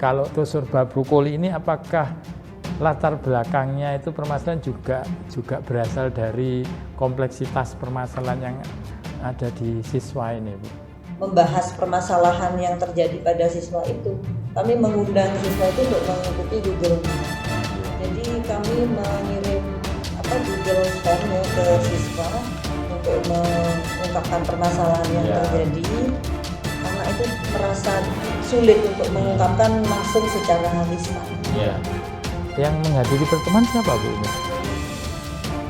Kalau Toserba Brokoli ini apakah latar belakangnya itu permasalahan juga berasal dari kompleksitas permasalahan yang ada di siswa ini, Bu? Membahas permasalahan yang terjadi pada siswa itu. Kami mengundang siswa itu untuk mengikuti Google Meet. Jadi kami mengirim Google Form ke siswa untuk mengungkapkan permasalahan yang terjadi, karena itu merasa sulit untuk mengungkapkan langsung secara lisan. Yang menghadiri pertemuan siapa, Bu, ini?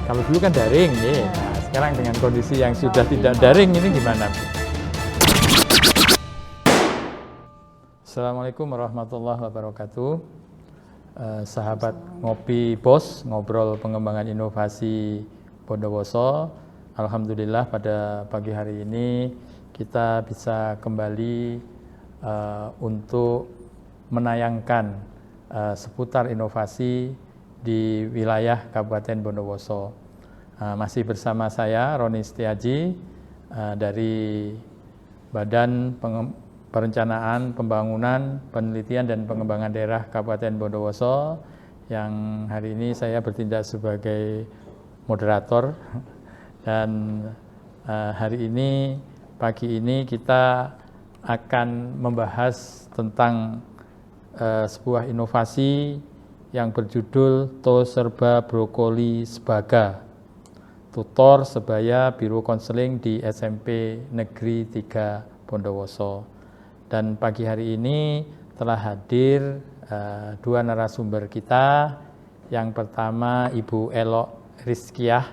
Kalau dulu kan daring, ya. Nah, sekarang dengan kondisi yang sudah tidak daring ini gimana, Bu? Assalamualaikum warahmatullahi wabarakatuh. Sahabat Ngopi Bos, ngobrol pengembangan inovasi Bondowoso. Alhamdulillah pada pagi hari ini kita bisa kembali untuk menayangkan seputar inovasi di wilayah Kabupaten Bondowoso. Masih bersama saya Roni Setiaji dari Badan Perencanaan, Pembangunan, Penelitian dan Pengembangan Daerah Kabupaten Bondowoso, yang hari ini saya bertindak sebagai moderator. Dan hari ini, pagi ini kita akan membahas tentang sebuah inovasi yang berjudul Toserba Brokoli Sebaga, tutor sebaya Biro Konseling di SMP Negeri 3 Bondowoso. Dan pagi hari ini telah hadir dua narasumber kita. Yang pertama Ibu Elok Rizkiah,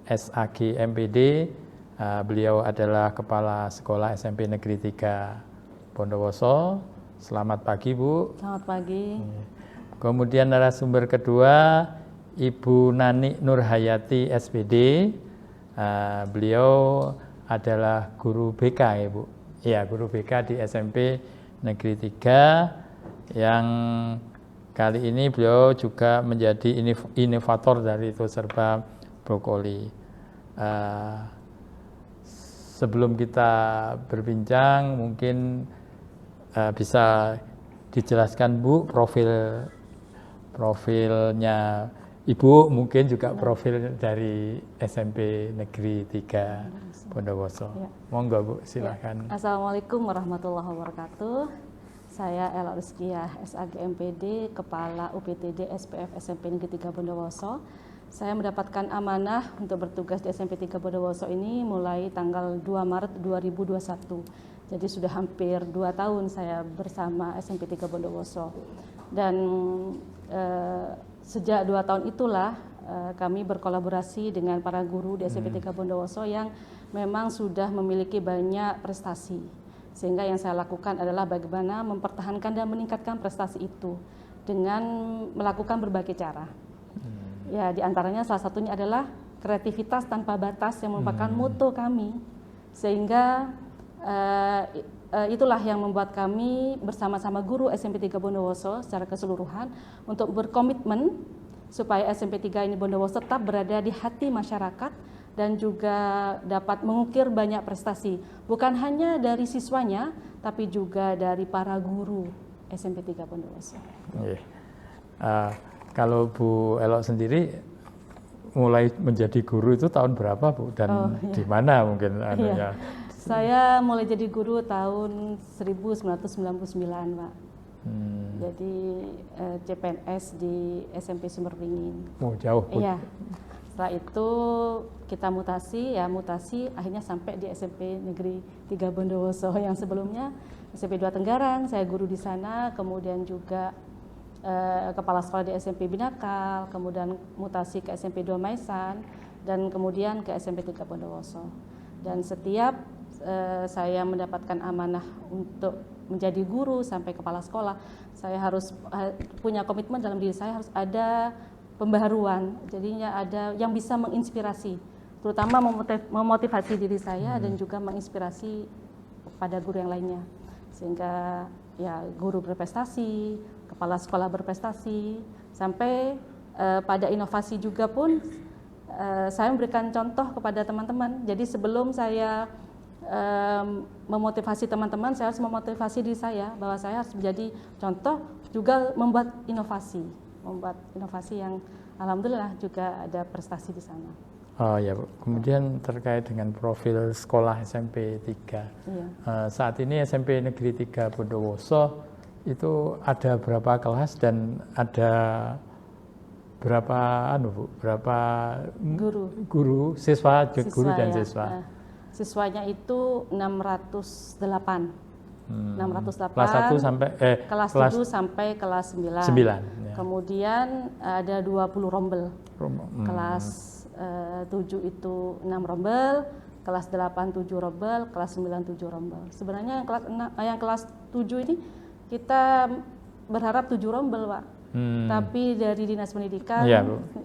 SAG MPD. Beliau adalah Kepala Sekolah SMP Negeri 3 Bondowoso. Selamat pagi, Bu. Selamat pagi. Kemudian narasumber kedua Ibu Nani Nurhayati, SPD. Beliau adalah guru BK, ya, Bu. Ya, guru BK di SMP Negeri 3, yang kali ini beliau juga menjadi inovator dari Toserba Brokoli. Sebelum kita berbincang, mungkin bisa dijelaskan, Bu, profilnya Ibu, mungkin juga profil dari SMP Negeri 3 Bondowoso. Ya. Monggo, Bu, silakan. Ya. Assalamualaikum warahmatullahi wabarakatuh. Saya Elok Rizkiah, SAG MPD, Kepala UPTD SPF SMP Negeri 3 Bondowoso. Saya mendapatkan amanah untuk bertugas di SMP 3 Bondowoso ini mulai tanggal 2 Maret 2021. Jadi sudah hampir 2 tahun saya bersama SMP 3 Bondowoso. Dan sejak 2 tahun itulah kami berkolaborasi dengan para guru di SMP 3 Bondowoso yang memang sudah memiliki banyak prestasi. Sehingga yang saya lakukan adalah bagaimana mempertahankan dan meningkatkan prestasi itu dengan melakukan berbagai cara. Ya, di antaranya salah satunya adalah kreativitas tanpa batas yang merupakan moto kami. Sehingga itulah yang membuat kami bersama-sama guru SMP 3 Bondowoso secara keseluruhan untuk berkomitmen supaya SMP 3 ini Bondowoso tetap berada di hati masyarakat dan juga dapat mengukir banyak prestasi, bukan hanya dari siswanya tapi juga dari para guru SMP 3 Bondowoso. Kalau Bu Elok sendiri mulai menjadi guru itu tahun berapa, Bu, dan di mana mungkin anunya? Saya mulai jadi guru tahun 1999, Pak. Jadi CPNS di SMP Sumberberingin. Oh, jauh. Iya. Setelah itu kita mutasi akhirnya sampai di SMP Negeri 3 Bondowoso yang sebelumnya SMP 2 Tenggarang, saya guru di sana, kemudian juga kepala sekolah di SMP Binakal, kemudian mutasi ke SMP 2 Maisan, dan kemudian ke SMP 3 Bondowoso. Dan setiap saya mendapatkan amanah untuk menjadi guru sampai kepala sekolah, saya harus punya komitmen dalam diri saya, harus ada pembaharuan, jadinya ada yang bisa menginspirasi, terutama memotivasi diri saya dan juga menginspirasi pada guru yang lainnya, sehingga ya guru berprestasi, kepala sekolah berprestasi, sampai pada inovasi juga pun saya memberikan contoh kepada teman-teman. Jadi sebelum saya memotivasi teman-teman, saya harus memotivasi diri saya bahwa saya harus menjadi contoh, juga membuat inovasi yang alhamdulillah juga ada prestasi di sana. Oh ya Bu, kemudian terkait dengan profil sekolah SMP 3. Iya. Saat ini SMP Negeri 3 Bondowoso itu ada berapa kelas dan ada berapa guru, siswa dan ya. siswa? Siswanya itu 608. 608. Kelas 1 sampai kelas 7 sampai kelas 9. 9 ya. Kemudian ada 20 rombel. Kelas 7 itu 6 rombel, kelas 8 7 rombel, kelas 9 7 rombel. Sebenarnya yang kelas 7 ini kita berharap 7 rombel, Pak. Tapi dari Dinas Pendidikan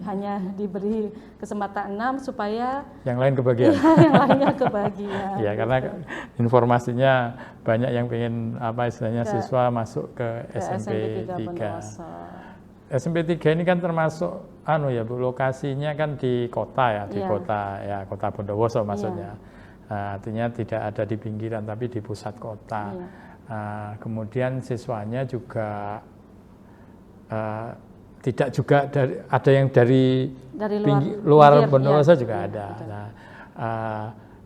hanya diberi kesempatan 6 supaya yang lain kebagian. Yang lainnya kebagian. Ya, karena informasinya banyak yang pengen istilahnya siswa masuk ke SMP 3. SMP 3 ini kan termasuk Bu, lokasinya kan di kota ya, di kota Bondowoso maksudnya. Artinya tidak ada di pinggiran tapi di pusat kota. Kemudian siswanya juga tidak juga ada yang dari luar Bondowoso juga ada. Nah,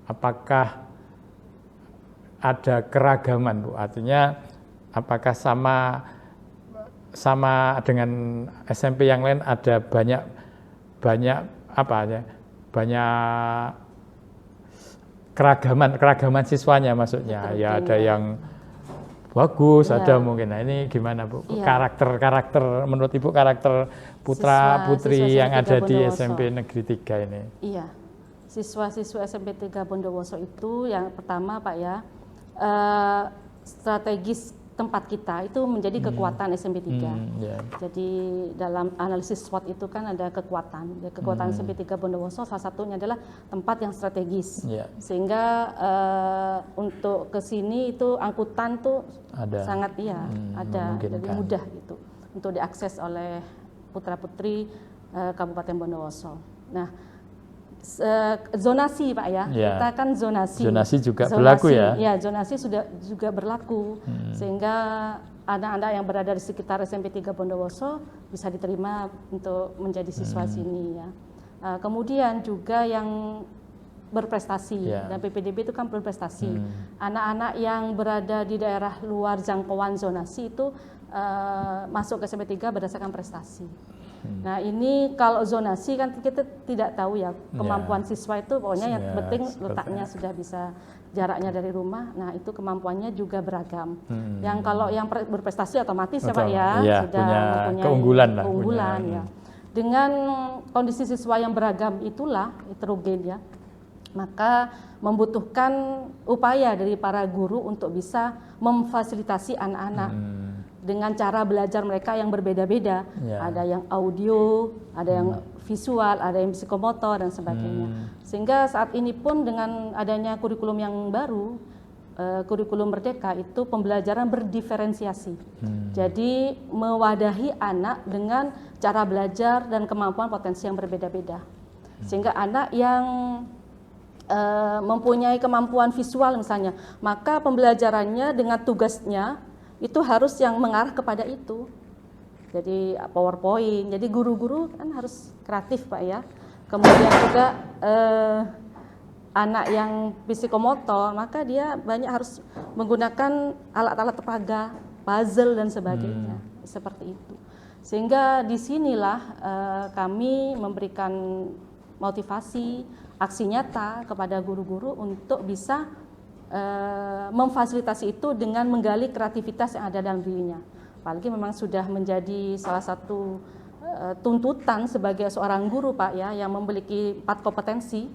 apakah ada keragaman Bu? Artinya apakah sama dengan SMP yang lain ada banyak keragaman siswanya maksudnya. Ya ada yang bagus, ada mungkin. Nah, ini gimana Bu? Karakter menurut Ibu karakter putra-putri yang ada di SMP Negeri 3 ini? Iya. Siswa-siswa SMP 3 Bondowoso itu yang pertama Pak ya, strategis tempat kita itu menjadi kekuatan SMP 3. Jadi dalam analisis SWOT itu kan ada kekuatan. Kekuatan SMP 3 Bondowoso salah satunya adalah tempat yang strategis. Sehingga untuk ke sini itu angkutan tuh sangat ada, jadi mudah gitu untuk diakses oleh putra-putri Kabupaten Bondowoso. Nah, zonasi Pak ya, kita kan zonasi juga berlaku ya. Ya, zonasi sudah juga berlaku sehingga anak-anak yang berada di sekitar SMP 3 Bondowoso bisa diterima untuk menjadi siswa sini ya. Kemudian juga yang berprestasi dan PPDB itu kan berprestasi. Anak-anak yang berada di daerah luar jangkauan zonasi itu masuk ke SMP 3 berdasarkan prestasi. Nah ini kalau zonasi kan kita tidak tahu ya kemampuan siswa itu, pokoknya yang penting letaknya sudah bisa, jaraknya dari rumah. Nah itu kemampuannya juga beragam. Yang kalau yang berprestasi otomatis ya Pak ya, sudah mempunyai keunggulan ya. Dengan kondisi siswa yang beragam itulah heterogen ya, maka membutuhkan upaya dari para guru untuk bisa memfasilitasi anak-anak dengan cara belajar mereka yang berbeda-beda. Ada yang audio, ada yang visual, ada yang psikomotor dan sebagainya. Sehingga saat ini pun dengan adanya kurikulum yang baru, kurikulum Merdeka itu pembelajaran berdiferensiasi. Jadi mewadahi anak dengan cara belajar dan kemampuan potensi yang berbeda-beda. Sehingga anak yang mempunyai kemampuan visual misalnya, maka pembelajarannya dengan tugasnya itu harus yang mengarah kepada itu. Jadi PowerPoint, jadi guru-guru kan harus kreatif Pak ya. Kemudian juga anak yang psikomotor, maka dia banyak harus menggunakan alat-alat peraga, puzzle dan sebagainya, seperti itu. Sehingga disinilah kami memberikan motivasi, aksi nyata kepada guru-guru untuk bisa memfasilitasi itu dengan menggali kreativitas yang ada dalam dirinya. Apalagi memang sudah menjadi salah satu tuntutan sebagai seorang guru Pak ya, yang memiliki 4 kompetensi,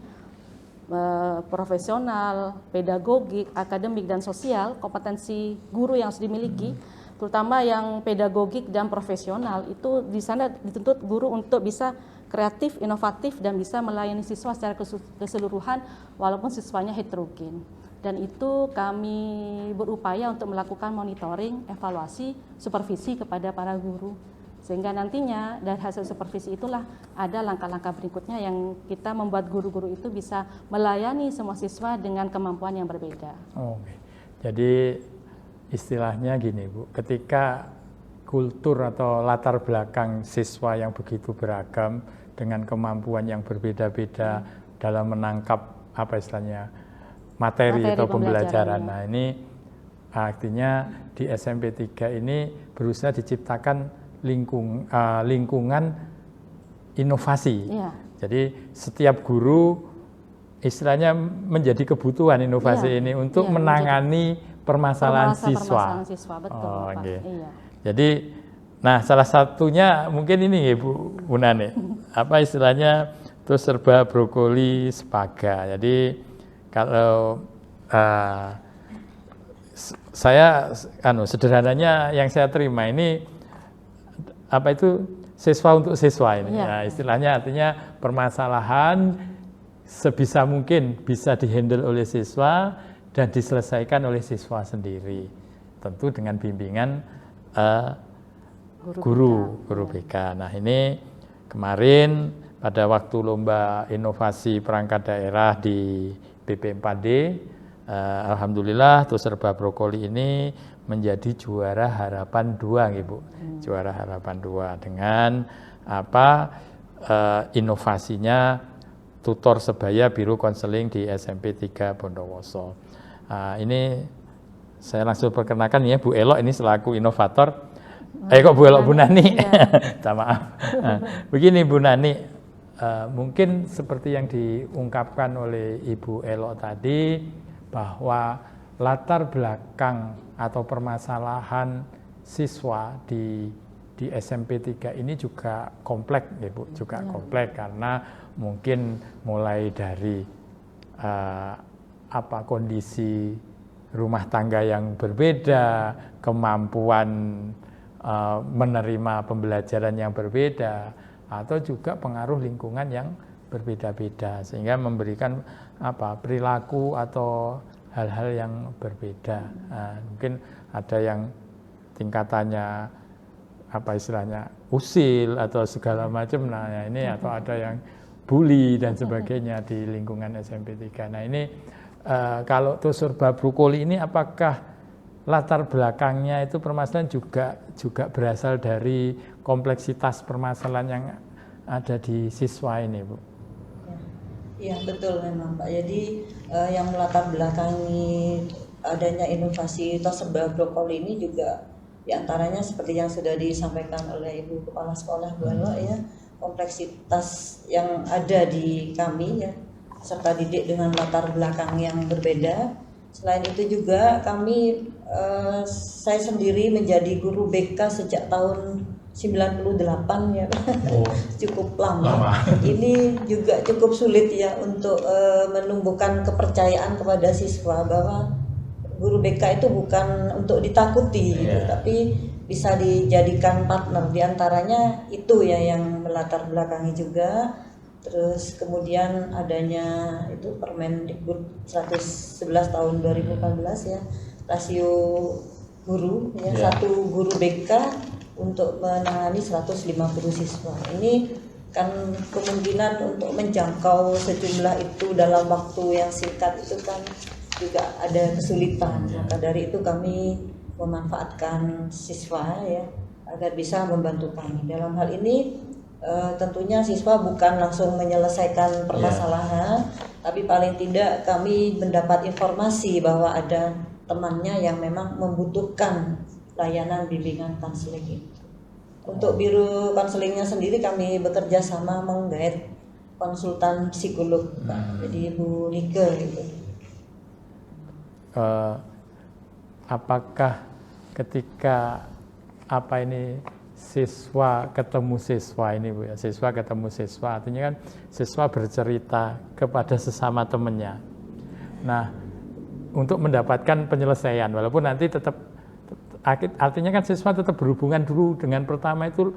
profesional, pedagogik, akademik dan sosial. Kompetensi guru yang harus dimiliki, terutama yang pedagogik dan profesional, itu di sana dituntut guru untuk bisa kreatif, inovatif dan bisa melayani siswa secara keseluruhan walaupun siswanya heterogen. Dan itu kami berupaya untuk melakukan monitoring, evaluasi, supervisi kepada para guru. Sehingga nantinya dari hasil supervisi itulah ada langkah-langkah berikutnya yang kita membuat guru-guru itu bisa melayani semua siswa dengan kemampuan yang berbeda. Oke. Jadi istilahnya gini Bu, ketika kultur atau latar belakang siswa yang begitu beragam dengan kemampuan yang berbeda-beda dalam menangkap apa istilahnya materi atau pembelajaran. Nah ini artinya di SMP 3 ini berusaha diciptakan lingkungan inovasi. Iya. Jadi setiap guru istilahnya menjadi kebutuhan inovasi ini untuk menangani permasalahan siswa. Betul, Pak. Okay. Iya. Jadi, nah salah satunya mungkin ini ya Bu Nani, apa istilahnya itu serba brokoli sepaga. Jadi kalau saya sederhananya yang saya terima ini apa itu siswa untuk siswa ini. Iya. Nah, istilahnya artinya permasalahan sebisa mungkin bisa dihandle oleh siswa dan diselesaikan oleh siswa sendiri. Tentu dengan bimbingan guru BK. Nah, ini kemarin pada waktu lomba inovasi perangkat daerah di BP4D, alhamdulillah tuh serba brokoli ini menjadi juara harapan 2 Ibu. Juara harapan 2 dengan inovasinya tutor sebaya biru konseling di SMP 3 Bondowoso. Ini saya langsung perkenalkan ya Bu Elok ini selaku inovator. Kok Bu Elok, Bu Nani. Maaf. Begini Bu Nani, mungkin seperti yang diungkapkan oleh Ibu Elok tadi bahwa latar belakang atau permasalahan siswa di SMP 3 ini juga kompleks ya Bu, juga kompleks karena mungkin mulai dari kondisi rumah tangga yang berbeda, kemampuan menerima pembelajaran yang berbeda, atau juga pengaruh lingkungan yang berbeda-beda sehingga memberikan perilaku atau hal-hal yang berbeda. Mungkin ada yang tingkatannya istilahnya usil atau segala macam. Nah ini atau ada yang bully dan sebagainya di lingkungan SMP 3. Nah ini kalau serba brokoli ini apakah latar belakangnya itu permasalahan juga berasal dari kompleksitas permasalahan yang ada di siswa ini Bu? Iya betul memang Pak. Jadi yang melatar belakangi adanya inovasi tos serba brokoli ini juga diantaranya seperti yang sudah disampaikan oleh Ibu Kepala Sekolah Bu Elok ya, kompleksitas yang ada di kami ya, serta didik dengan latar belakang yang berbeda. Selain itu juga kami saya sendiri menjadi guru BK sejak tahun 98 ya. Cukup lama. Ini juga cukup sulit ya untuk menumbuhkan kepercayaan kepada siswa bahwa guru BK itu bukan untuk ditakuti gitu, tapi bisa dijadikan partner. Di antaranya itu ya yang melatar belakangi juga. Terus kemudian adanya itu Permendikbud 111 tahun 2014 ya, rasio guru ya, satu guru BK untuk menangani 150 siswa. Ini kan kemungkinan untuk menjangkau sejumlah itu dalam waktu yang singkat itu kan juga ada kesulitan. Maka dari itu kami memanfaatkan siswa ya agar bisa membantu kami. Dalam hal ini tentunya siswa bukan langsung menyelesaikan permasalahan, tapi paling tidak kami mendapat informasi bahwa ada temannya yang memang membutuhkan layanan bimbingan konseling itu. Untuk biru konselingnya sendiri kami bekerja sama menggait konsultan psikolog, jadi Bu Nike gitu. Apakah ketika siswa ketemu siswa ini Bu ya, siswa ketemu siswa artinya kan siswa bercerita kepada sesama temannya. Nah, untuk mendapatkan penyelesaian walaupun nanti tetap artinya kan siswa tetap berhubungan dulu dengan pertama itu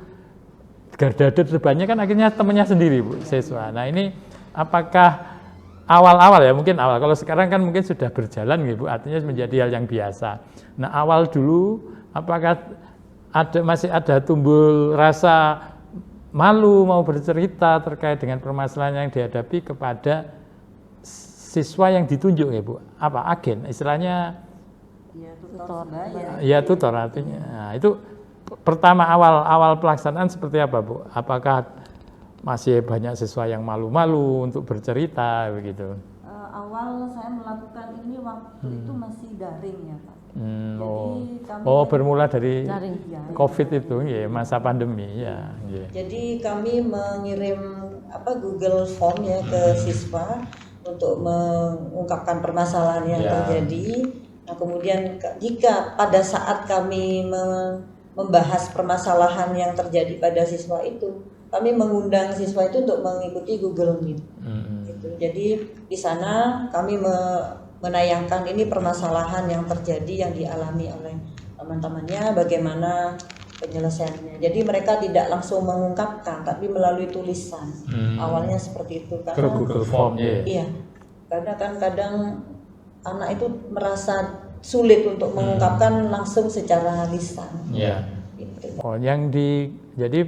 garda terdepannya kan akhirnya temannya sendiri Bu, siswa. Nah, ini apakah awal-awal ya, mungkin awal, kalau sekarang kan mungkin sudah berjalan gitu, artinya menjadi hal yang biasa. Nah awal dulu apakah masih ada timbul rasa malu mau bercerita terkait dengan permasalahan yang dihadapi kepada siswa yang ditunjuk ya Bu? Apa agen? Istilahnya Ya, tutor sebaya. ya tutor artinya. Nah, itu pertama awal pelaksanaan seperti apa Bu? Apakah masih banyak siswa yang malu-malu untuk bercerita begitu? Awal saya melakukan ini waktu itu masih daring ya Pak. Jadi Bermula dari Daring. COVID itu, ya, masa pandemi ya. Ya. Jadi kami mengirim Google Form ya ke siswa untuk mengungkapkan permasalahan yang terjadi. Nah, kemudian jika pada saat kami membahas permasalahan yang terjadi pada siswa itu, kami mengundang siswa itu untuk mengikuti Google Meet. Gitu. Jadi di sana kami menayangkan ini permasalahan yang terjadi yang dialami oleh teman-temannya, bagaimana penyelesaiannya. Jadi mereka tidak langsung mengungkapkan, tapi melalui tulisan. Awalnya seperti itu karena Google Form ya. Iya, karena kan kadang anak itu merasa sulit untuk mengungkapkan langsung secara lisan. Iya. Gitu. Jadi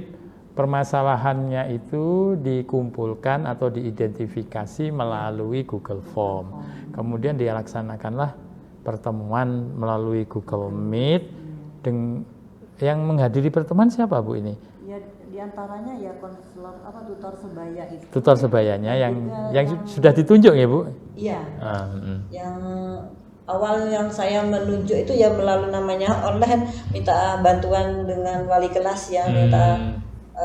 permasalahannya itu dikumpulkan atau diidentifikasi melalui Google Form. Kemudian dilaksanakanlah pertemuan melalui Google Meet. Yang menghadiri pertemuan siapa Bu ini? Ya, diantaranya ya konselor tutor sebaya itu. Tutor sebayanya yang sudah ditunjuk ya Bu? Iya. Yang awal yang saya menunjuk itu ya melalui namanya online, minta bantuan dengan wali kelas ya, minta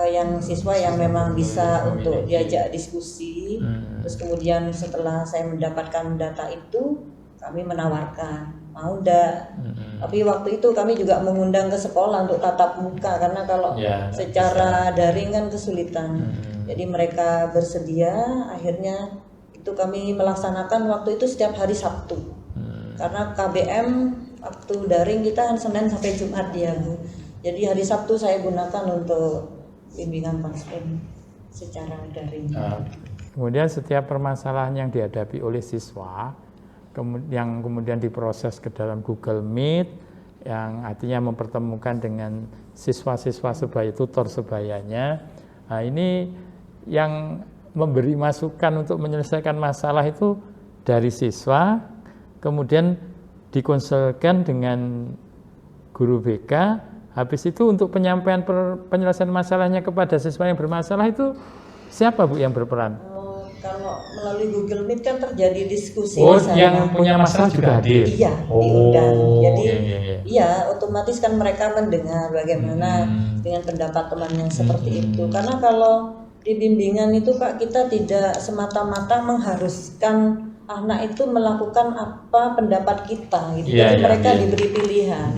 yang siswa yang memang bisa untuk diajak diskusi. Terus kemudian setelah saya mendapatkan data itu, kami menawarkan mau enggak. Tapi waktu itu kami juga mengundang ke sekolah untuk tatap muka karena kalau secara daring kan kesulitan. Jadi mereka bersedia, akhirnya itu kami melaksanakan waktu itu setiap hari Sabtu. Karena KBM waktu daring kita kan Senin sampai Jumat ya Bu. Jadi hari Sabtu saya gunakan untuk bimbingan konseling secara daring. Kemudian setiap permasalahan yang dihadapi oleh siswa yang kemudian diproses ke dalam Google Meet, yang artinya mempertemukan dengan siswa-siswa sebaya, tutor sebayanya. Nah, ini yang memberi masukan untuk menyelesaikan masalah itu dari siswa, kemudian dikonsulkan dengan guru BK. Habis itu untuk penyampaian penyelesaian masalahnya kepada siswa yang bermasalah itu siapa Bu yang berperan? Kalau melalui Google Meet kan terjadi diskusi. Yang punya masalah juga hadir? Iya, diundang. Jadi iya, otomatis kan mereka mendengar bagaimana dengan pendapat temannya seperti itu. Karena kalau di bimbingan itu Pak, kita tidak semata-mata mengharuskan anak itu melakukan apa pendapat kita gitu. Jadi mereka diberi pilihan.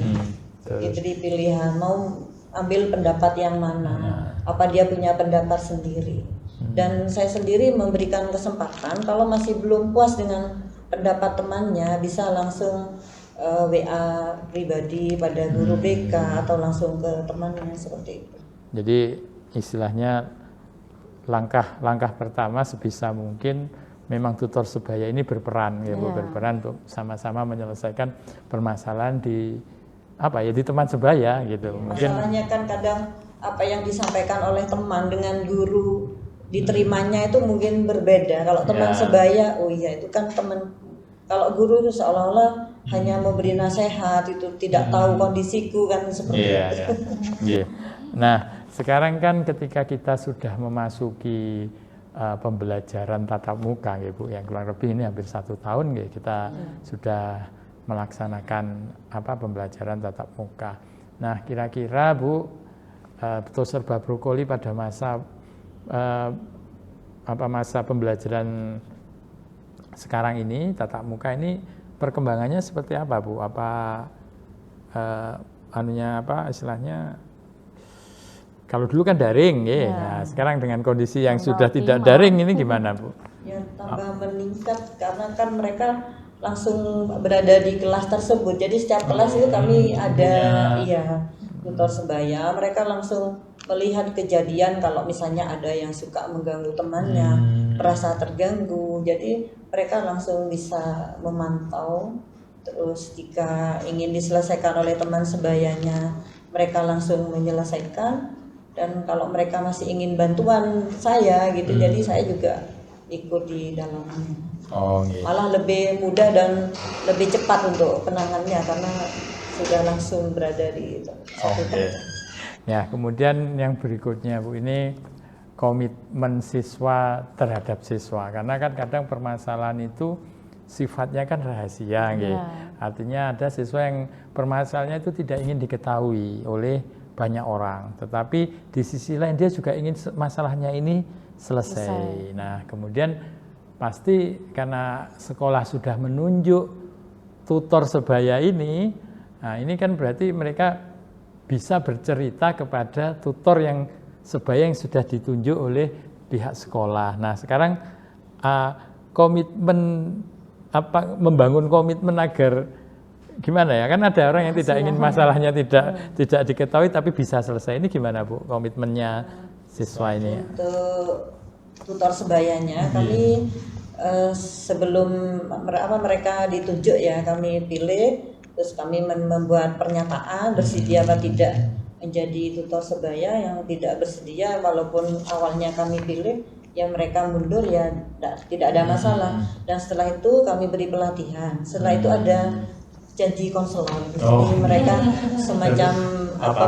Diberi pilihan mau ambil pendapat yang mana, apa dia punya pendapat sendiri. Dan saya sendiri memberikan kesempatan kalau masih belum puas dengan pendapat temannya bisa langsung WA pribadi pada guru BK atau langsung ke temannya seperti itu. Jadi istilahnya langkah pertama sebisa mungkin memang tutor sebaya ini berperan ya Bu, berperan untuk sama-sama menyelesaikan permasalahan di teman sebaya gitu. Masalahnya kan kadang apa yang disampaikan oleh teman dengan guru diterimanya itu mungkin berbeda. Kalau teman sebaya, oh iya itu kan teman. Kalau guru itu seolah-olah hanya memberi nasihat, itu tidak tahu kondisiku kan seperti itu. Nah, sekarang kan ketika kita sudah memasuki pembelajaran tatap muka ya Bu, yang kurang lebih ini hampir 1 tahun ya kita sudah melaksanakan pembelajaran tatap muka. Nah, kira-kira Bu, Tutor Serba Brokoli pada masa pembelajaran sekarang ini tatap muka ini perkembangannya seperti apa Bu? Istilahnya kalau dulu kan daring ya. Nah, sekarang dengan kondisi yang sudah tidak daring ini gimana Bu? Ya tambah meningkat karena kan mereka langsung berada di kelas tersebut. Jadi setiap kelas itu kami ada tutor sebaya. Mereka langsung melihat kejadian kalau misalnya ada yang suka mengganggu temannya, merasa terganggu. Jadi mereka langsung bisa memantau. Terus jika ingin diselesaikan oleh teman sebayanya mereka langsung menyelesaikan, dan kalau mereka masih ingin bantuan saya gitu, jadi saya juga ikut di dalamnya. Malah lebih mudah dan lebih cepat untuk penanganannya karena sudah langsung berada di satu tempat. Ya, kemudian yang berikutnya Bu, ini komitmen siswa terhadap siswa, karena kan kadang permasalahan itu sifatnya kan rahasia, artinya ada siswa yang permasalahannya itu tidak ingin diketahui oleh banyak orang, tetapi di sisi lain dia juga ingin masalahnya ini selesai. Nah, kemudian pasti karena sekolah sudah menunjuk tutor sebaya ini, nah ini kan berarti mereka bisa bercerita kepada tutor yang sebaya yang sudah ditunjuk oleh pihak sekolah. Nah, sekarang komitmen membangun komitmen agar gimana ya? Kan ada orang yang tidak ingin masalahnya tidak diketahui tapi bisa selesai. Ini gimana Bu komitmennya siswa ini? Untuk tutor sebayanya kami sebelum mereka ditunjuk ya, kami pilih, terus kami membuat pernyataan bersedia apa tidak menjadi tutor sebaya. Yang tidak bersedia walaupun awalnya kami pilih, ya mereka mundur, ya tidak ada masalah. Dan setelah itu kami beri pelatihan. Setelah itu ada janji konselor. Jadi mereka semacam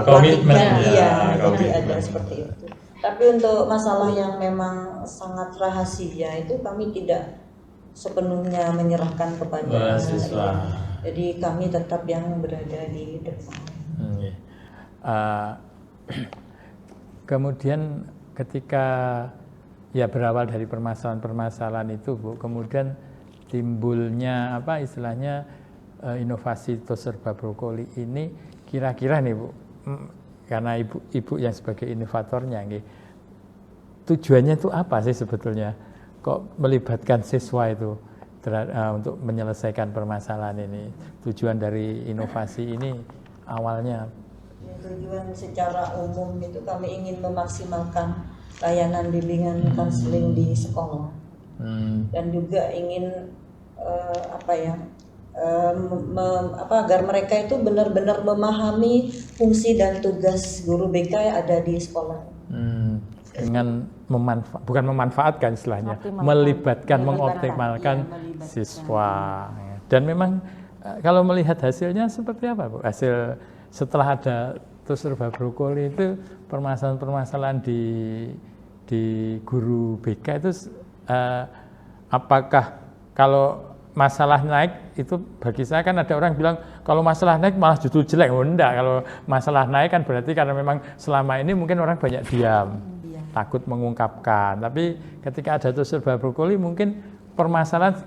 pelatihan, jadi ada seperti itu. Tapi untuk masalah yang memang sangat rahasia itu kami tidak sepenuhnya menyerahkan kepada siswa. Jadi kami tetap yang berada di depan. Kemudian ketika ya berawal dari permasalahan-permasalahan itu Bu, kemudian timbulnya apa istilahnya inovasi Toserba Brokoli ini, kira-kira nih Bu, karena ibu yang sebagai inovatornya, tujuannya itu apa sih sebetulnya? Kok melibatkan siswa itu untuk menyelesaikan permasalahan ini? Tujuan dari inovasi ini awalnya? Ya, tujuan secara umum itu kami ingin memaksimalkan layanan bimbingan konseling di sekolah, dan juga ingin agar mereka itu benar-benar memahami fungsi dan tugas guru BK yang ada di sekolah. Dengan bukan memanfaatkan istilahnya, melibatkan, mengoptimalkan siswa. Dan memang kalau melihat hasilnya seperti apa Bu? Hasil setelah ada Toserba Brokoli itu, permasalahan-permasalahan di guru BK itu apakah kalau masalah naik itu, bagi saya kan ada orang bilang kalau masalah naik malah justru jelek. Enggak, kalau masalah naik kan berarti karena memang selama ini mungkin orang banyak diam, takut mengungkapkan. Tapi ketika ada Toserba Brokoli mungkin permasalahan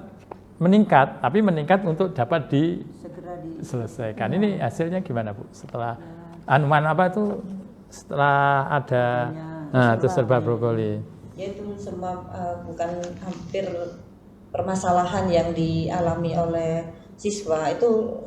meningkat, tapi meningkat untuk dapat diselesaikan. Ini hasilnya gimana Bu? Setelah setelah ada Toserba Brokoli? Ya itu semua bukan hampir permasalahan yang dialami oleh siswa itu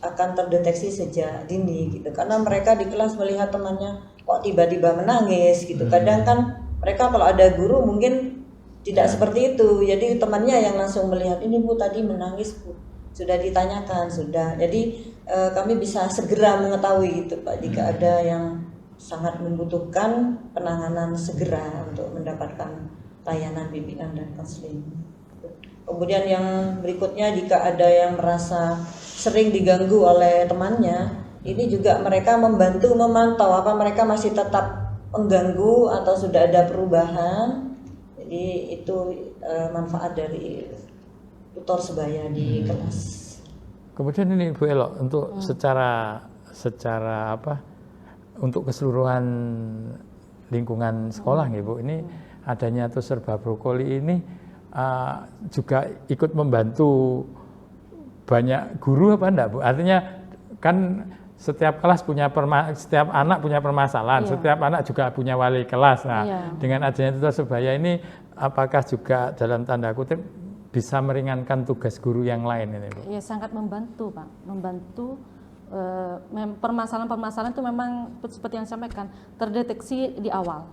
akan terdeteksi sejak dini gitu, karena mereka di kelas melihat temannya kok tiba-tiba menangis gitu. Kadang kan mereka kalau ada guru mungkin tidak seperti itu, jadi temannya yang langsung melihat, ini Bu tadi menangis Bu, sudah ditanyakan, sudah. Jadi kami bisa segera mengetahui gitu Pak, jika ada yang sangat membutuhkan penanganan segera untuk mendapatkan layanan bimbingan dan konseling. Kemudian yang berikutnya, jika ada yang merasa sering diganggu oleh temannya, ini juga mereka membantu memantau apa mereka masih tetap mengganggu atau sudah ada perubahan. Jadi itu manfaat dari tutor sebaya di kelas. Kemudian ini Bu Elo, untuk secara untuk keseluruhan lingkungan sekolah nih Bu, ini adanya Toserba Brokoli ini juga ikut membantu banyak guru apa enggak Bu? Artinya kan setiap kelas setiap anak punya permasalahan, setiap anak juga punya wali kelas. Nah, dengan adanya tutor sebaya ini, apakah juga dalam tanda kutip bisa meringankan tugas guru yang lain ini Bu? Ya sangat membantu Pak, membantu permasalahan-permasalahan itu memang seperti yang saya sampaikan terdeteksi di awal.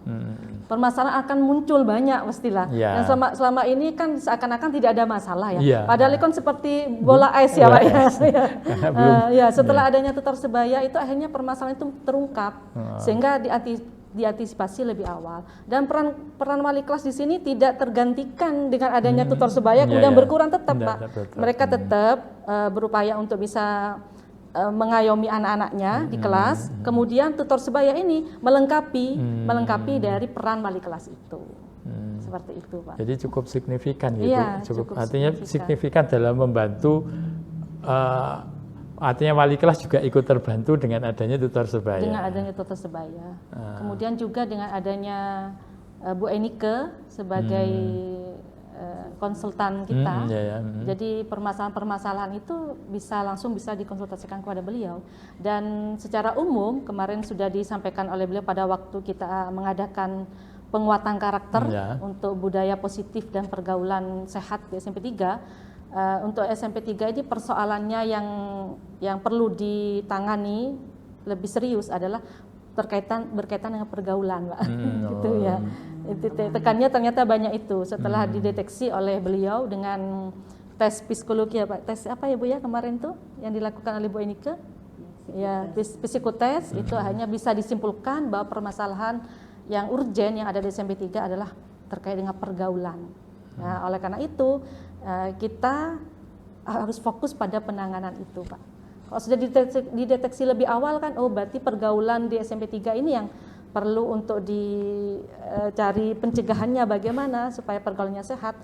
Permasalahan akan muncul banyak pastilah. Ya. Dan selama ini kan seakan-akan tidak ada masalah ya. Ya. Padahal kan seperti bola es ya Pak ya. Setelah adanya tutor sebaya itu akhirnya permasalahan itu terungkap sehingga diantisipasi lebih awal. Dan peran wali kelas di sini tidak tergantikan dengan adanya tutor sebaya kemudian berkurang tetap Pak. Mereka tetap berupaya untuk bisa mengayomi anak-anaknya di kelas, kemudian tutor sebaya ini melengkapi dari peran wali kelas itu. Seperti itu Pak. Jadi cukup signifikan gitu. Iya, cukup artinya signifikan dalam membantu, artinya wali kelas juga ikut terbantu dengan adanya tutor sebaya. Dengan adanya tutor sebaya. Kemudian juga dengan adanya Bu Enike sebagai konsultan kita. Jadi permasalahan-permasalahan itu langsung bisa dikonsultasikan kepada beliau. Dan secara umum kemarin sudah disampaikan oleh beliau pada waktu kita mengadakan penguatan karakter untuk budaya positif dan pergaulan sehat di SMP 3. Untuk SMP 3 ini persoalannya yang perlu ditangani lebih serius adalah berkaitan dengan pergaulan, Pak. Gitu ya. Tekannya ternyata banyak itu setelah dideteksi oleh beliau dengan tes psikologi ya Pak. Tes apa ya Bu ya kemarin tuh yang dilakukan oleh Bu Enike? Ya, psikotes itu hanya bisa disimpulkan bahwa permasalahan yang urgen yang ada di SMP 3 adalah terkait dengan pergaulan. Nah, oleh karena itu kita harus fokus pada penanganan itu, Pak. Kalau sudah dideteksi lebih awal kan, oh berarti pergaulan di SMP 3 ini yang perlu untuk dicari pencegahannya bagaimana supaya pergaulannya sehat.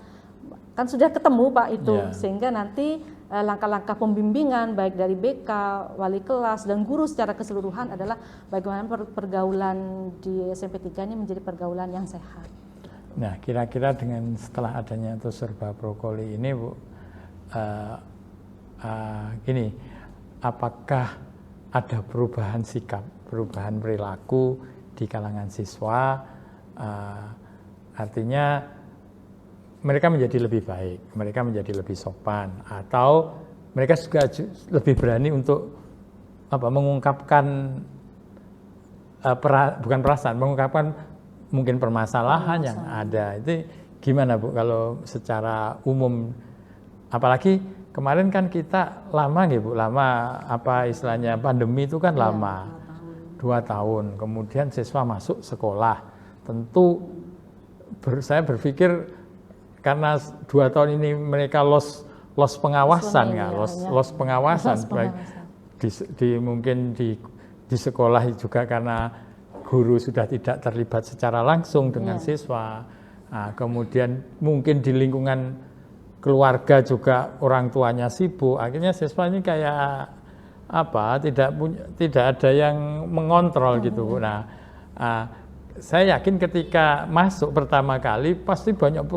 Kan sudah ketemu Pak itu, sehingga nanti langkah-langkah pembimbingan baik dari BK, wali kelas dan guru secara keseluruhan adalah bagaimana pergaulan di SMP 3 ini menjadi pergaulan yang sehat. Nah, kira-kira dengan setelah adanya serba brokoli ini Bu, gini, apakah ada perubahan sikap, perubahan perilaku di kalangan siswa, artinya mereka menjadi lebih baik, mereka menjadi lebih sopan, atau mereka juga lebih berani untuk mengungkapkan bukan perasaan, mengungkapkan mungkin permasalahan yang ada. Itu gimana Bu kalau secara umum, apalagi kemarin kan kita lama nggih Bu, lama istilahnya pandemi itu kan lama, 2 tahun, kemudian siswa masuk sekolah, tentu saya berpikir karena 2 tahun ini mereka lost pengawasan lost pengawasan baik mungkin di sekolah juga karena guru sudah tidak terlibat secara langsung dengan siswa. Nah, kemudian mungkin di lingkungan keluarga juga orang tuanya sibuk, akhirnya siswa ini kayak tidak ada yang mengontrol gitu. Nah, saya yakin ketika masuk pertama kali pasti banyak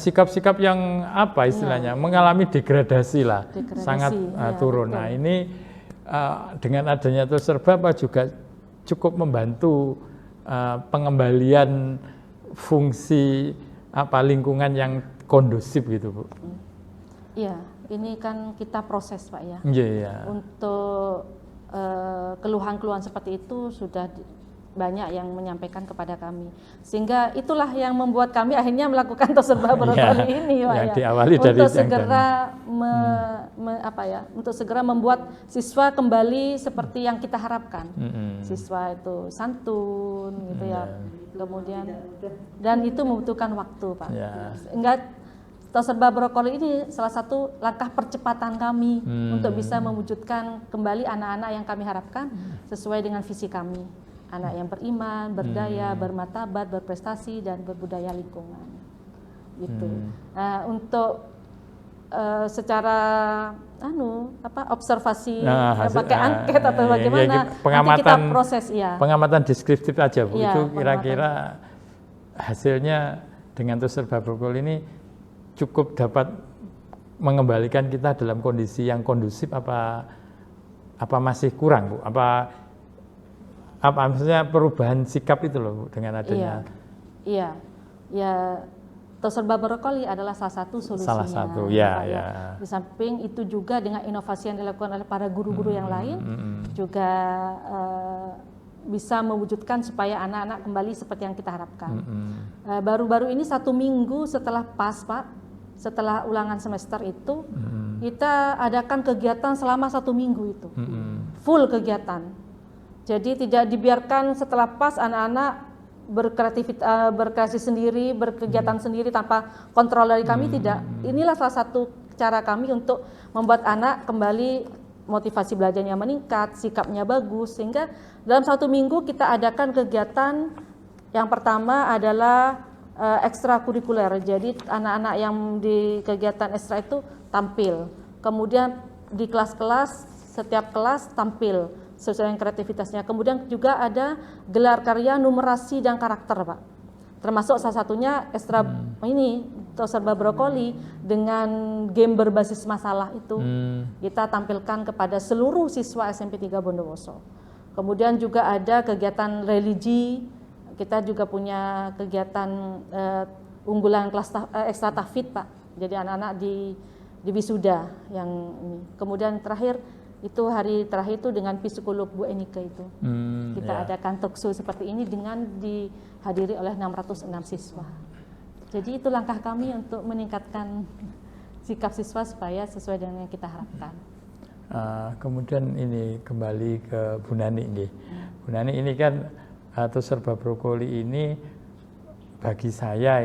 sikap-sikap yang istilahnya mengalami degradasi lah, sangat turun. Nah, ini dengan adanya serba juga cukup membantu pengembalian fungsi lingkungan yang kondusif gitu Bu. Iya, ini kan kita proses Pak ya. Untuk keluhan-keluhan seperti itu sudah banyak yang menyampaikan kepada kami, sehingga itulah yang membuat kami akhirnya melakukan serba brokoli ini Pak ya. Diawali untuk segera untuk segera membuat siswa kembali seperti yang kita harapkan. Siswa itu santun gitu ya. Kemudian dan itu membutuhkan waktu Pak. Sehingga serba brokoli ini salah satu langkah percepatan kami untuk bisa mewujudkan kembali anak-anak yang kami harapkan sesuai dengan visi kami. Anak yang beriman, berdaya, bermartabat, berprestasi dan berbudaya lingkungan. Gitu. Nah, untuk secara observasi pakai angket atau bagaimana nanti kita proses pengamatan deskriptif aja Bu. Itu kira-kira hasilnya dengan serba brokoli ini cukup dapat mengembalikan kita dalam kondisi yang kondusif apa masih kurang Bu? Apa maksudnya perubahan sikap itu loh Bu, dengan adanya? Iya, Toserba Brokoli adalah salah satu solusinya. Salah satu, ya, Pak, ya. Di samping itu juga dengan inovasi yang dilakukan oleh para guru-guru yang lain juga bisa mewujudkan supaya anak-anak kembali seperti yang kita harapkan. Baru-baru ini 1 minggu setelah PAS, Pak, setelah ulangan semester itu, kita adakan kegiatan selama 1 minggu itu, full kegiatan. Jadi tidak dibiarkan setelah PAS anak-anak berkreasi sendiri, berkegiatan sendiri tanpa kontrol dari kami, tidak. Inilah salah satu cara kami untuk membuat anak kembali motivasi belajarnya meningkat, sikapnya bagus, sehingga dalam 1 minggu kita adakan kegiatan yang pertama adalah ekstrakurikuler. Jadi anak-anak yang di kegiatan ekstra itu tampil. Kemudian di kelas-kelas, setiap kelas tampil sesuai dengan kreativitasnya. Kemudian juga ada gelar karya numerasi dan karakter, Pak. Termasuk salah satunya ekstra ini Toserba Brokoli dengan game berbasis masalah itu kita tampilkan kepada seluruh siswa SMP 3 Bondowoso. Kemudian juga ada kegiatan religi. Kita juga punya kegiatan unggulan kelas ekstra tahfidz, Pak. Jadi anak-anak di wisuda yang ini. Kemudian terakhir itu hari terakhir itu dengan psikolog Bu Enika itu. Kita adakan talkshow seperti ini dengan dihadiri oleh 606 siswa. Jadi itu langkah kami untuk meningkatkan sikap siswa supaya sesuai dengan yang kita harapkan. Kemudian ini kembali ke Bu Nani ini. Bu Nani ini kan Toserba Brokoli ini bagi saya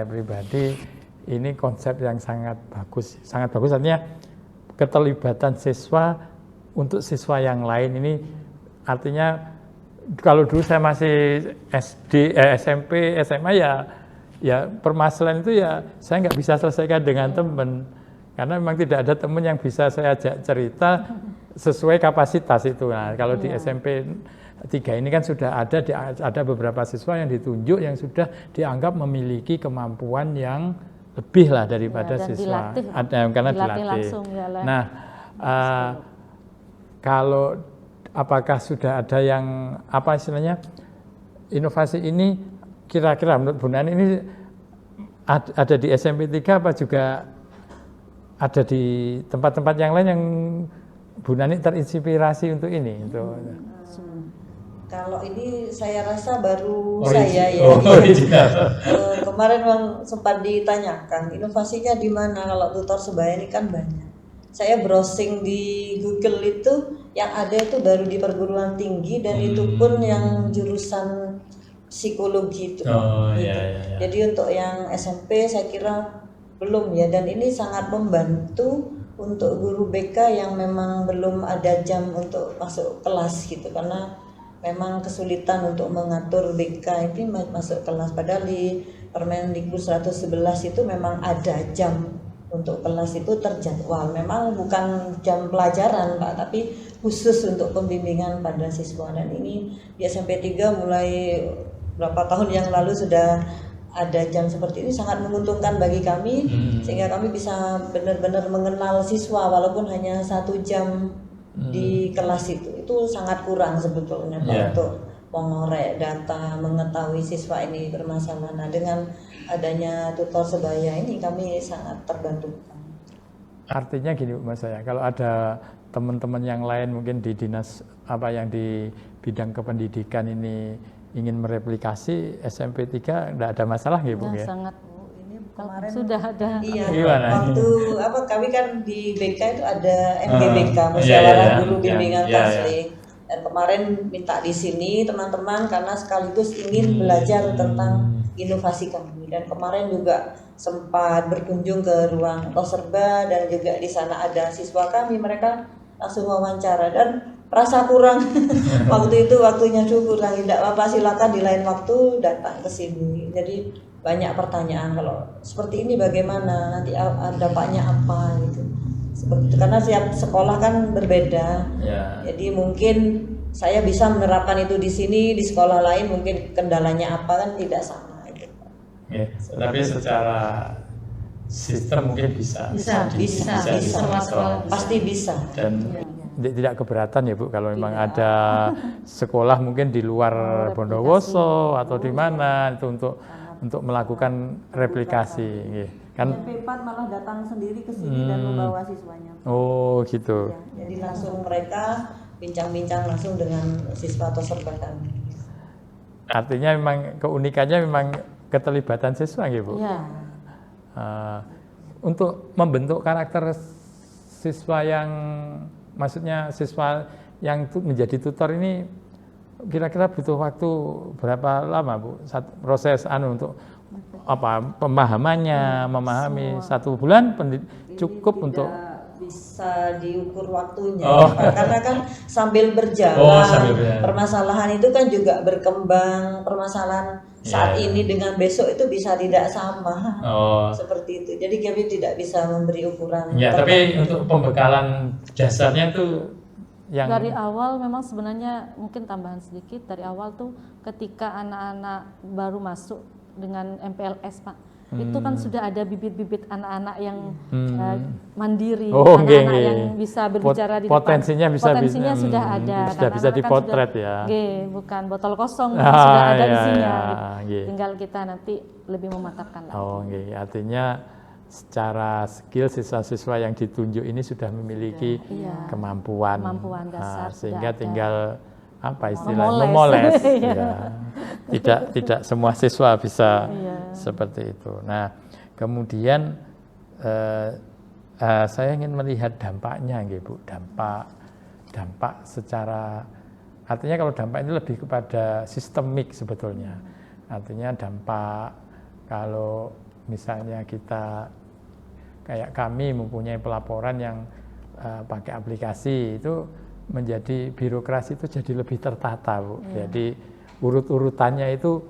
pribadi ini konsep yang sangat bagus artinya keterlibatan siswa untuk siswa yang lain ini artinya kalau dulu saya masih SMP, SMA ya permasalahan itu ya saya nggak bisa selesaikan dengan teman karena memang tidak ada teman yang bisa saya ajak cerita sesuai kapasitas itu. Nah, kalau di SMP 3 ini kan sudah ada beberapa siswa yang ditunjuk yang sudah dianggap memiliki kemampuan yang lebih lah daripada siswa karena dilatih langsung, Nah, kalau apakah sudah ada yang apa istilahnya inovasi ini kira-kira menurut Bu Nani ini ada di SMP 3 apa juga ada di tempat-tempat yang lain yang Bu Nani terinspirasi untuk ini? Kalau ini saya rasa baru kemarin memang sempat ditanyakan inovasinya di mana. Kalau tutor sebaya ini kan banyak. Saya browsing di Google itu yang ada itu baru di perguruan tinggi dan itu pun yang jurusan psikologi itu. Jadi untuk yang SMP saya kira belum ya, dan ini sangat membantu untuk guru BK yang memang belum ada jam untuk masuk kelas gitu, karena memang kesulitan untuk mengatur BK ini masuk kelas, padahal di Permendikbud 111 itu memang ada jam untuk kelas itu terjadwal, memang bukan jam pelajaran Pak, tapi khusus untuk pembimbingan pada siswa. Dan ini di SMP 3 mulai berapa tahun yang lalu sudah ada jam seperti ini, sangat menguntungkan bagi kami sehingga kami bisa benar-benar mengenal siswa walaupun hanya 1 jam di kelas itu sangat kurang sebetulnya Pak untuk mengorek data, mengetahui siswa ini bermasalah. Nah, dengan adanya tutor sebaya ini kami sangat terbantu. Artinya gini Mas saya, kalau ada teman-teman yang lain mungkin di dinas yang di bidang kependidikan ini ingin mereplikasi SMP 3 enggak ada masalah nggih Bu ya? Sangat Kemarin sudah ada. Iya. Gimana? Waktu kami kan di BK itu ada MGBK, Musyawarah Guru Bimbingan Taslim. Dan kemarin minta di sini teman-teman karena sekaligus ingin belajar tentang inovasi kami. Dan kemarin juga sempat berkunjung ke ruang Toserba dan juga di sana ada siswa kami, mereka langsung wawancara dan rasa kurang waktu itu waktunya kurang, tidak apa-apa silakan di lain waktu datang ke sini. Jadi banyak pertanyaan kalau seperti ini bagaimana nanti dampaknya apa gitu, seperti itu karena setiap sekolah kan berbeda jadi mungkin saya bisa menerapkan itu di sini, di sekolah lain mungkin kendalanya apa kan tidak sama gitu. Tapi secara sistem mungkin bisa pasti bisa dan tidak keberatan ya Bu kalau memang ada sekolah mungkin di luar Bondowoso atau di mana itu untuk untuk melakukan replikasi. Nggih. Kan SMP 4 malah datang sendiri ke sini dan membawa siswanya. oh gitu. Ya, jadi langsung mereka bincang-bincang langsung dengan siswa atau serba kami. Artinya memang keunikannya memang keterlibatan siswa nggih, Bu. Iya. Untuk membentuk karakter siswa yang maksudnya siswa yang menjadi tutor ini kira-kira butuh waktu berapa lama, Bu? Proses untuk apa pemahamannya, memahami 1 bulan cukup Tidak untuk bisa diukur waktunya, Oh. Pak. Karena kan sambil berjalan, Oh, sambil berjalan. permasalahan itu kan juga berkembang, permasalahan saat Iya. ini dengan besok itu bisa tidak sama. oh Seperti itu. Jadi kami tidak bisa memberi ukuran. ya, tapi untuk pembekalan dasarnya itu yang Dari awal memang sebenarnya mungkin tambahan sedikit, dari awal tuh ketika anak-anak baru masuk dengan MPLS, Pak, itu kan sudah ada bibit-bibit anak-anak yang mandiri, Oh, anak-anak nggih, yang nggih. bisa berbicara di depan. Potensinya Sudah ada. sudah bisa Anak-anak kan dipotret sudah, ya. nggih, bukan botol kosong, Ah, sudah ada iya, isinya. iya, gitu. nggih. Tinggal kita nanti lebih mematapkan lagi. Oh, nggih. Artinya secara skill siswa-siswa yang ditunjuk ini sudah memiliki Iya. kemampuan, Kemampuan dasar sehingga sudah ada. tinggal apa istilahnya Memoles. ya. Tidak semua siswa bisa Iya. seperti itu. Nah, kemudian saya ingin melihat dampaknya, nggih, Bu. Dampak secara, artinya kalau dampak ini lebih kepada sistemik sebetulnya. Artinya dampak kalau misalnya kita kayak kami mempunyai pelaporan yang pakai aplikasi, itu menjadi birokrasi itu jadi lebih tertata, Bu. Jadi urut-urutannya itu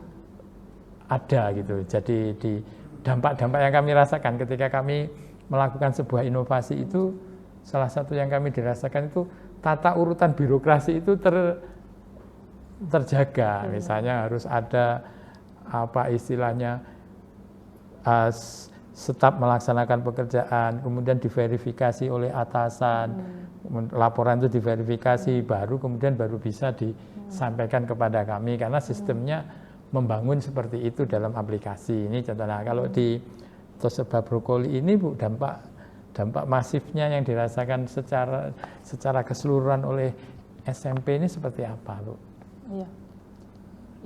ada gitu. Jadi di dampak-dampak yang kami rasakan ketika kami melakukan sebuah inovasi itu, salah satu yang kami dirasakan itu tata urutan birokrasi itu terjaga. Misalnya harus ada apa istilahnya staf melaksanakan pekerjaan, kemudian diverifikasi oleh atasan, laporan itu diverifikasi, baru bisa disampaikan kepada kami, karena sistemnya membangun seperti itu dalam aplikasi. Ini contohnya. Kalau di Toserba Brokoli ini, Bu, dampak masifnya yang dirasakan secara keseluruhan oleh SMP ini seperti apa, Bu? Iya.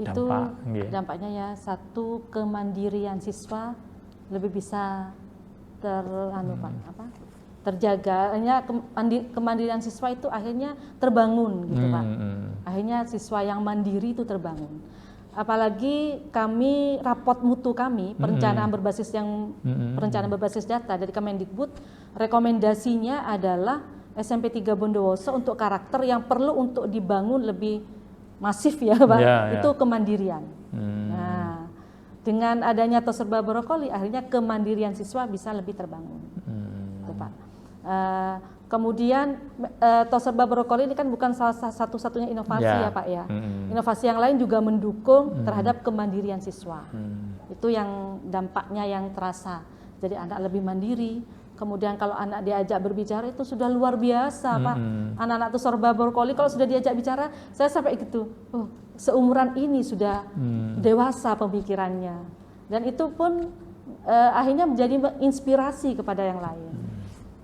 Itu nggih. dampaknya ya, satu, kemandirian siswa lebih bisa terjaga. Akhirnya kemandirian siswa itu akhirnya terbangun gitu, Pak. Akhirnya siswa yang mandiri itu terbangun. Apalagi kami rapot mutu kami perencanaan berbasis data dari Kemendikbud, rekomendasinya adalah SMP 3 Bondowoso untuk karakter yang perlu untuk dibangun lebih masif ya, Pak. Itu kemandirian. Nah, dengan adanya Toserba Brokoli akhirnya kemandirian siswa bisa lebih terbangun. Itu, Pak. Kemudian Toserba Brokoli ini kan bukan salah satu-satunya inovasi ya, Pak ya. Inovasi yang lain juga mendukung terhadap kemandirian siswa. Itu yang dampaknya yang terasa. Jadi anak lebih mandiri. Kemudian kalau anak diajak berbicara itu sudah luar biasa, Pak. Anak-anak Toserba Brokoli kalau sudah diajak bicara, saya sampai gitu, seumuran ini sudah dewasa pemikirannya. Dan itu pun akhirnya menjadi inspirasi kepada yang lain.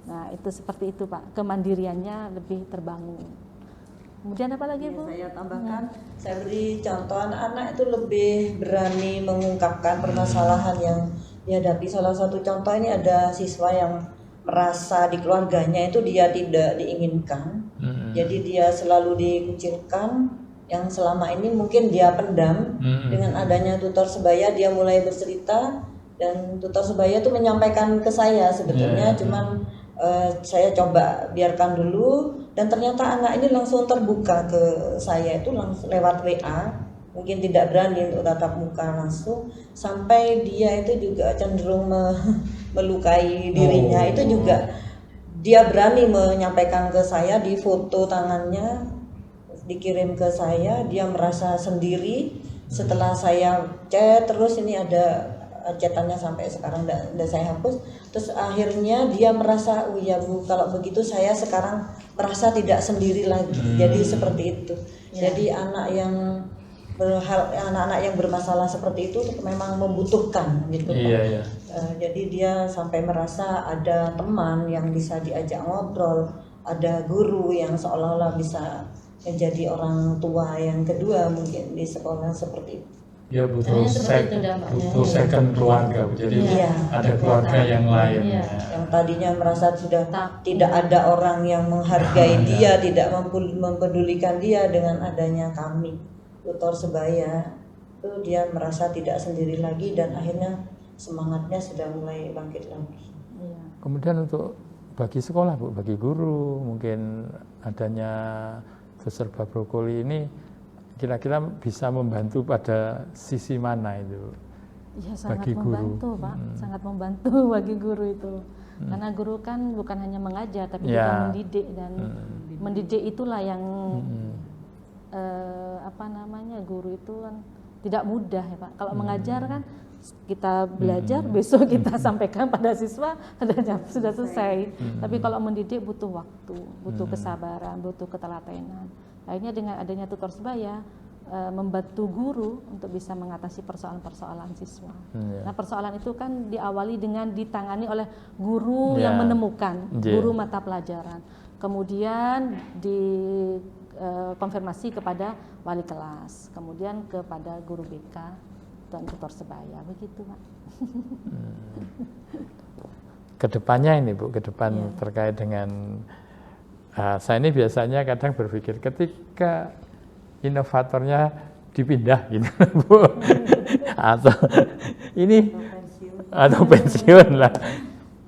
Nah, itu seperti itu, Pak. Kemandiriannya lebih terbangun. Kemudian apa lagi, Bu? Saya tambahkan, saya beri contoh, anak-anak itu lebih berani mengungkapkan permasalahan yang dihadapi. Salah satu contoh ini ada siswa yang merasa di keluarganya itu dia tidak diinginkan. Jadi dia selalu dikucilkan, yang selama ini mungkin dia pendam. Dengan adanya tutor sebaya dia mulai bercerita, dan tutor sebaya itu menyampaikan ke saya sebetulnya, cuman saya coba biarkan dulu, dan ternyata anak ini langsung terbuka ke saya itu langsung lewat WA, mungkin tidak berani untuk tatap muka langsung, sampai dia itu juga cenderung melukai dirinya. Itu juga dia berani menyampaikan ke saya, di foto tangannya dikirim ke saya, dia merasa sendiri. Setelah saya chat terus, ini ada chatannya sampai sekarang udah saya hapus. Terus akhirnya dia merasa, oh ya Bu, kalau begitu saya sekarang merasa tidak sendiri lagi. Jadi seperti itu. Jadi anak yang anak-anak yang bermasalah seperti itu memang membutuhkan gitu Pak. Iya. Jadi dia sampai merasa ada teman yang bisa diajak ngobrol, ada guru yang seolah-olah bisa menjadi orang tua yang kedua mungkin di sekolah seperti itu. Ya butuh seperti itu, dampaknya. butuh second keluarga, jadi Iya. ada keluarga yang lain. Iya. Yang tadinya merasa sudah tidak ada orang yang menghargai dia, tidak mempedulikan dia, dengan adanya kami tutor sebaya itu dia merasa tidak sendiri lagi dan akhirnya semangatnya sudah mulai bangkit lagi. Iya. Kemudian untuk bagi sekolah Bu, bagi guru, mungkin adanya Serba Brokoli ini kira-kira bisa membantu pada sisi mana itu? Ya sangat bagi membantu guru. Pak, sangat membantu bagi guru itu. Karena guru kan bukan hanya mengajar tapi Ya. juga mendidik, dan mendidik itulah yang guru itu kan tidak mudah ya Pak. Kalau mengajar kan kita belajar, besok kita sampaikan pada siswa sudah selesai. Tapi kalau mendidik butuh waktu, butuh kesabaran, butuh ketelatenan. Akhirnya dengan adanya tutor sebaya membantu guru untuk bisa mengatasi persoalan-persoalan siswa. Nah, persoalan itu kan diawali dengan ditangani oleh guru yang menemukan, guru mata pelajaran. Kemudian dikonfirmasi kepada wali kelas, kemudian kepada guru BK dan tutor sebaya, begitu Pak. Kedepannya ini Bu, kedepan terkait dengan saya ini biasanya kadang berpikir ketika inovatornya dipindah gitu Bu, atau pensiun lah.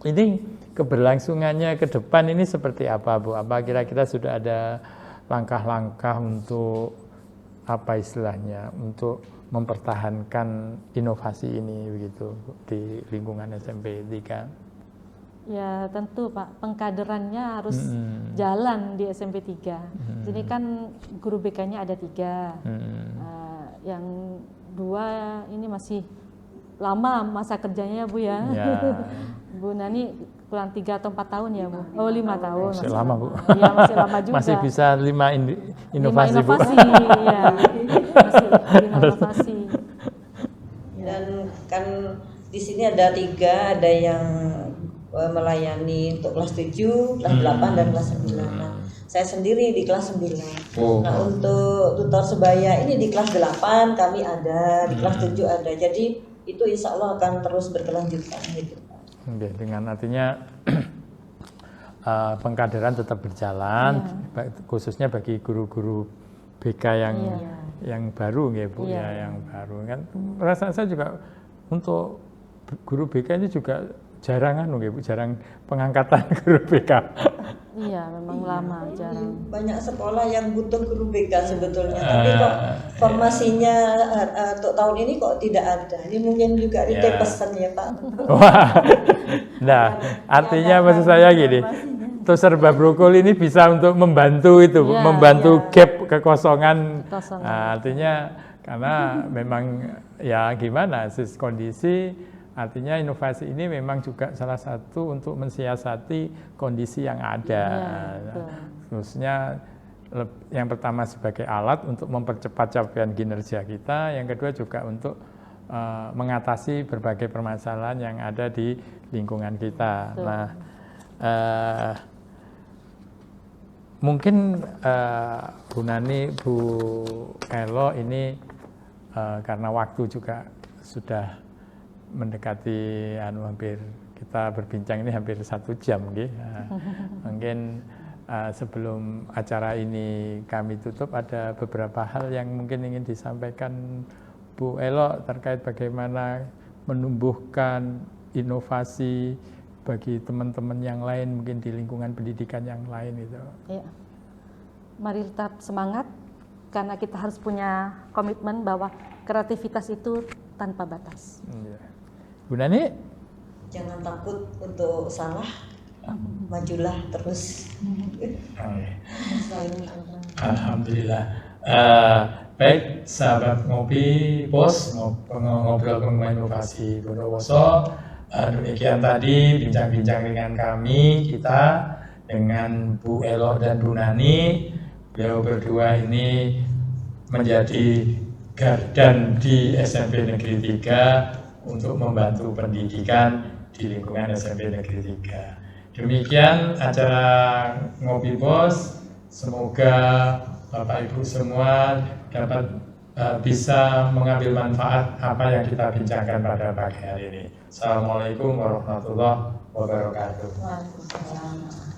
Ini keberlangsungannya ke depan ini seperti apa Bu? Apa kira-kira sudah ada langkah-langkah untuk apa istilahnya, untuk mempertahankan inovasi ini begitu di lingkungan SMP 3? Ya tentu Pak, pengkaderannya harus jalan di SMP 3. Jadi kan guru BK-nya ada 3, yang 2 ini masih lama masa kerjanya Bu ya. Bu Nani kurang 3 atau 4 tahun ya Bu? Oh 5 tahun. Masih lama Bu. Iya masih lama juga. Masih bisa 5 inovasi Bu. Ya. Masih 5 inovasi. Dan kan di sini ada 3, ada yang melayani untuk kelas 7, kelas 8 dan kelas 9. Nah, saya sendiri di kelas 9. Nah, untuk tutor sebaya ini di kelas 8 kami ada, di kelas 7 ada. Jadi itu insya Allah akan terus berkelanjutan gitu. Oke, dengan artinya pengkaderan tetap berjalan, khususnya bagi guru-guru BK yang baru ya Bu, ya yang baru kan. Perasaan saya juga untuk guru BK ini juga jarang jarang pengangkatan guru BK. Iya, memang lama jarang. Banyak sekolah yang butuh guru BK sebetulnya, tapi kok formasinya untuk tahun ini kok tidak ada. Ini mungkin juga titip pesan ya Pak. Wah. Nah, artinya maksud saya gini, Serba Brokoli ini bisa untuk membantu itu, membantu gap kekosongan. Nah, artinya karena memang ya gimana kondisi. Artinya inovasi ini memang juga salah satu untuk mensiasati kondisi yang ada. Khususnya yang pertama sebagai alat untuk mempercepat capaian kinerja kita, yang kedua juga untuk mengatasi berbagai permasalahan yang ada di lingkungan kita. Nah, mungkin Bu Nani, Bu Elo ini karena waktu juga sudah mendekati hampir kita berbincang ini hampir 1 jam mungkin sebelum acara ini kami tutup ada beberapa hal yang mungkin ingin disampaikan Bu Elo terkait bagaimana menumbuhkan inovasi bagi teman-teman yang lain mungkin di lingkungan pendidikan yang lain itu. Ya. Mari tetap semangat karena kita harus punya komitmen bahwa kreativitas itu tanpa batas. Bu Nani? Jangan takut untuk salah, majulah terus. Alhamdulillah. Baik, sahabat Ngopi Pos, ngobrol mengenai inovasi Bondowoso. Demikian tadi bincang-bincang dengan kita dengan Bu Elo dan Bu Nani. Beliau berdua ini menjadi gardan di SMP Negeri 3 untuk membantu pendidikan di lingkungan SMP Negeri 3. Demikian acara Ngopi Pos. Semoga Bapak Ibu semua dapat bisa mengambil manfaat apa yang kita bincangkan pada pagi hari ini. Assalamualaikum warahmatullahi wabarakatuh. Waalaikumsalam.